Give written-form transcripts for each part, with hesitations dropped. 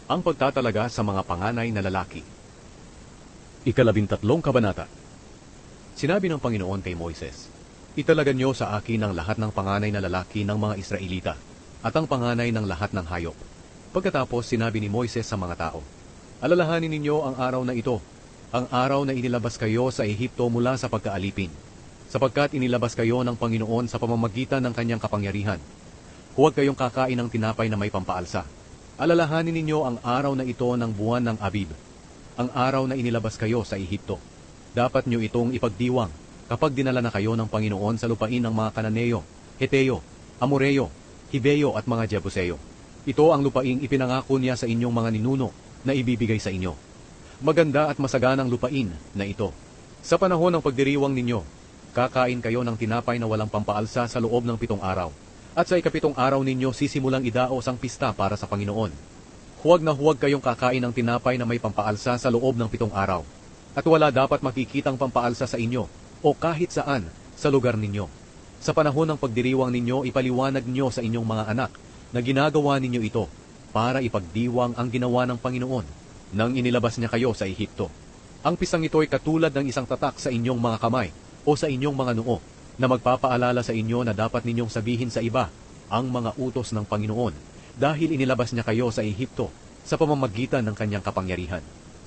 Ang pagtatalaga sa mga panganay na lalaki. Ikalabintatlong kabanata. Sinabi ng Panginoon kay Moises, "Italaga niyo sa akin ang lahat ng panganay na lalaki ng mga Israelita, at ang panganay ng lahat ng hayop." Pagkatapos sinabi ni Moises sa mga tao, "Alalahanin ninyo ang araw na ito, ang araw na inilabas kayo sa Ehipto mula sa pagkaalipin, sapagkat inilabas kayo ng Panginoon sa pamamagitan ng kanyang kapangyarihan. Huwag kayong kakain ng tinapay na may pampaalsa. Alalahanin ninyo ang araw na ito ng buwan ng Abib, ang araw na inilabas kayo sa Ehipto. Dapat nyo itong ipagdiwang kapag dinala na kayo ng Panginoon sa lupain ng mga Kananeo, Heteo, Amoreo, Hibeo at mga Jebuseo. Ito ang lupaing ipinangako niya sa inyong mga ninuno na ibibigay sa inyo. Maganda at masaganang lupain na ito. Sa panahon ng pagdiriwang ninyo, kakain kayo ng tinapay na walang pampaalsa sa loob ng 7 araw. At sa ika-7 araw ninyo sisimulang idaos ang pista para sa Panginoon. Huwag na huwag kayong kakain ng tinapay na may pampaalsa sa loob ng 7 araw. At wala dapat makikitang pampaalsa sa inyo o kahit saan sa lugar ninyo. Sa panahon ng pagdiriwang ninyo, ipaliwanag ninyo sa inyong mga anak na ginagawa ninyo ito para ipagdiwang ang ginawa ng Panginoon nang inilabas niya kayo sa Ehipto. Ang pisang ito ay katulad ng isang tatak sa inyong mga kamay o sa inyong mga noo, na magpapaalala sa inyo na dapat ninyong sabihin sa iba ang mga utos ng Panginoon dahil inilabas niya kayo sa Ehipto sa pamamagitan ng kanyang kapangyarihan.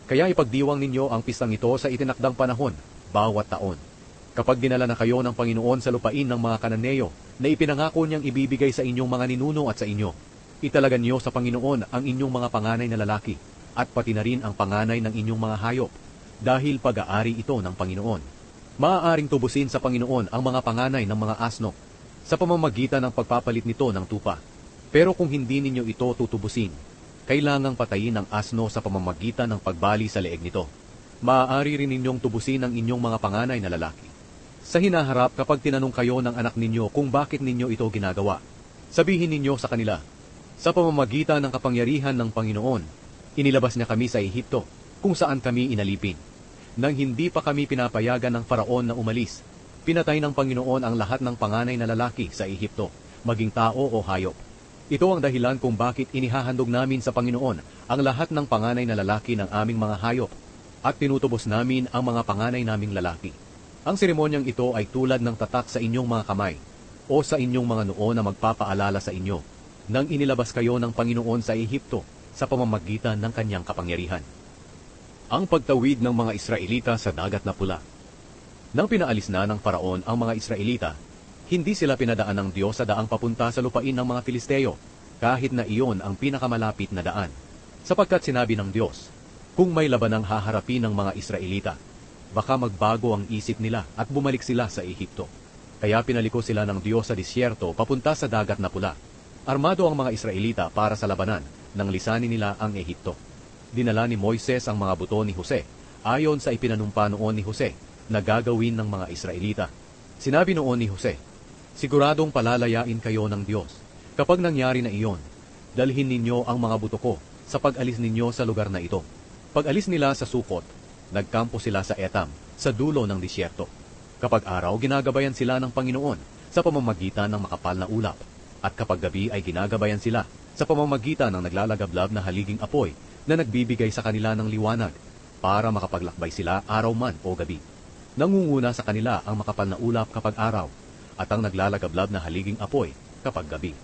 Kaya ipagdiwang ninyo ang pistang ito sa itinakdang panahon, bawat taon. Kapag dinala na kayo ng Panginoon sa lupain ng mga Kananeo na ipinangako niyang ibibigay sa inyong mga ninuno at sa inyo, italagan niyo sa Panginoon ang inyong mga panganay na lalaki at pati na rin ang panganay ng inyong mga hayop dahil pag-aari ito ng Panginoon. Maaaring tubusin sa Panginoon ang mga panganay ng mga asno sa pamamagitan ng pagpapalit nito ng tupa. Pero kung hindi ninyo ito tutubusin, kailangang patayin ang asno sa pamamagitan ng pagbali sa leeg nito. Maaari rin ninyong tubusin ang inyong mga panganay na lalaki. Sa hinaharap kapag tinanong kayo ng anak ninyo kung bakit ninyo ito ginagawa, sabihin ninyo sa kanila, "Sa pamamagitan ng kapangyarihan ng Panginoon, inilabas niya kami sa Ehipto kung saan kami inalipin. Nang hindi pa kami pinapayagan ng Faraon na umalis, pinatay ng Panginoon ang lahat ng panganay na lalaki sa Ehipto, maging tao o hayop. Ito ang dahilan kung bakit inihahandog namin sa Panginoon ang lahat ng panganay na lalaki ng aming mga hayop at tinutubos namin ang mga panganay naming lalaki. Ang seremonyang ito ay tulad ng tatak sa inyong mga kamay o sa inyong mga noo na magpapaalala sa inyo nang inilabas kayo ng Panginoon sa Ehipto sa pamamagitan ng kanyang kapangyarihan." Ang pagtawid ng mga Israelita sa Dagat na Pula. Nang pinaalis na ng Faraon ang mga Israelita, hindi sila pinadaan ng Diyos sa daang papunta sa lupain ng mga Filisteo, kahit na iyon ang pinakamalapit na daan. Sapagkat sinabi ng Diyos, kung may labanang haharapin ng mga Israelita, baka magbago ang isip nila at bumalik sila sa Ehipto. Kaya pinaliko sila ng Diyos sa disyerto papunta sa Dagat na Pula. Armado ang mga Israelita para sa labanan nang lisanin nila ang Ehipto. Dinala ni Moises ang mga buto ni Jose, ayon sa ipinanumpa noon ni Jose na gagawin ng mga Israelita. Sinabi noon ni Jose, "Siguradong palalayain kayo ng Diyos. Kapag nangyari na iyon, dalhin ninyo ang mga buto ko sa pag-alis ninyo sa lugar na ito." Pag-alis nila sa Sukot, nagkampo sila sa Etam, sa dulo ng disyerto. Kapag araw, ginagabayan sila ng Panginoon sa pamamagitan ng makapal na ulap, at kapag gabi ay ginagabayan sila sa pamamagitan ng naglalagablab na haliging apoy na nagbibigay sa kanila ng liwanag para makapaglakbay sila araw man o gabi. Nangunguna sa kanila ang makapal na ulap kapag araw at ang naglalagablab na haliging apoy kapag gabi.